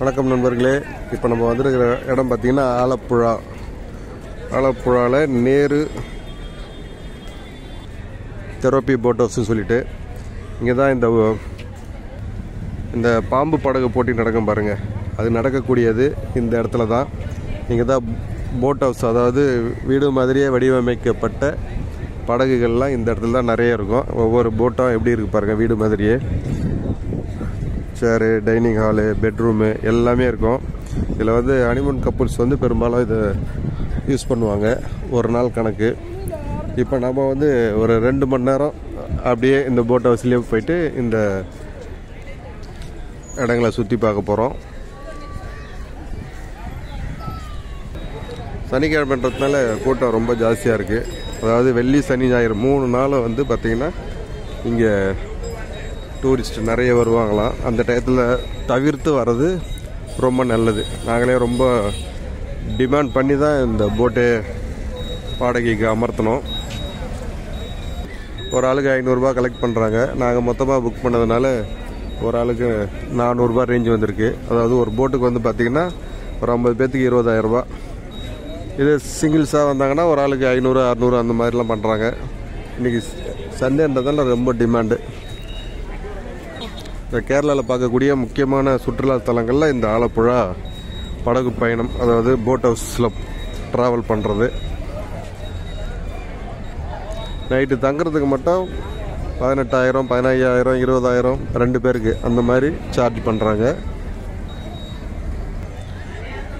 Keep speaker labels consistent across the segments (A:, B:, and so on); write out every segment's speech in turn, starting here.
A: வணக்கம் நண்பர்களே. இப்போ நம்ம வந்துருக்கிற இடம் பார்த்திங்கன்னா ஆலப்புழா. ஆலப்புழாவில் நேரு தெரப்பி போட் ஹவுஸ்ன்னு சொல்லிட்டு இங்கே தான் இந்த பாம்பு படகு போட்டி நடக்கும் பாருங்கள். அது நடக்கக்கூடியது இந்த இடத்துல தான். இங்கே தான் போட் ஹவுஸ், அதாவது வீடு மாதிரியே வடிவமைக்கப்பட்ட படகுகள்லாம் இந்த இடத்துல தான் நிறைய இருக்கும். ஒவ்வொரு போட்டும் எப்படி இருக்குது பாருங்கள், வீடு மாதிரியே. சேரு, டைனிங் ஹாலு, பெட்ரூமு எல்லாமே இருக்கும். இதில் வந்து ஹனிமூன் கப்புள்ஸ் வந்து பெரும்பாலும் இதை யூஸ் பண்ணுவாங்க, ஒரு நாள் கணக்கு. இப்போ நம்ம வந்து ஒரு 2 மணி நேரம் அப்படியே இந்த போட் ஹவுஸ்லேயே போயிட்டு இந்த இடங்களை சுற்றி பார்க்க போகிறோம். சனிக்கிழமைன்றதுனால கூட்டம் ரொம்ப ஜாஸ்தியாக இருக்குது. அதாவது வெள்ளி, சனி, ஞாயிறு 3 நாளும் வந்து பார்த்திங்கன்னா இங்கே டூரிஸ்ட் நிறைய வருவாங்களாம். அந்த டயத்தில் தவிர்த்து வர்றது ரொம்ப நல்லது. நாங்களே ரொம்ப டிமாண்ட் பண்ணி தான் இந்த போட்டு வாடகைக்கு அமர்த்தினோம். ஒரு ஆளுக்கு 500 ரூபா கலெக்ட் பண்ணுறாங்க. நாங்கள் மொத்தமாக புக் பண்ணதுனால ஒரு ஆளுக்கு 400 ரூபா ரேஞ்சு வந்திருக்கு. அதாவது ஒரு போட்டுக்கு வந்து பார்த்திங்கன்னா ஒரு 50 பேர்த்துக்கு 20,000 ரூபா. இது சிங்கிள்ஸாக வந்தாங்கன்னா ஒரு ஆளுக்கு 500, 600 அந்த மாதிரிலாம் பண்ணுறாங்க. இன்றைக்கி சண்டேன்றதால ரொம்ப டிமாண்டு. இந்த கேரளாவில் பார்க்கக்கூடிய முக்கியமான சுற்றுலா தலங்களில் இந்த ஆலப்புழா படகு பயணம், அதாவது போட் ஹவுஸில் ட்ராவல் பண்ணுறது. நைட்டு தங்குறதுக்கு மட்டும் 18,000, 15,000, 20,000 2 பேருக்கு அந்த மாதிரி சார்ஜ் பண்ணுறாங்க.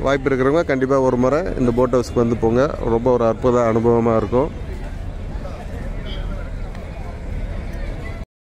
A: வாய்ப்பு இருக்கிறவங்க கண்டிப்பாக ஒரு முறை இந்த போட் ஹவுஸ்க்கு வந்து போங்க. ரொம்ப ஒரு அற்புத அனுபவமாக இருக்கும்.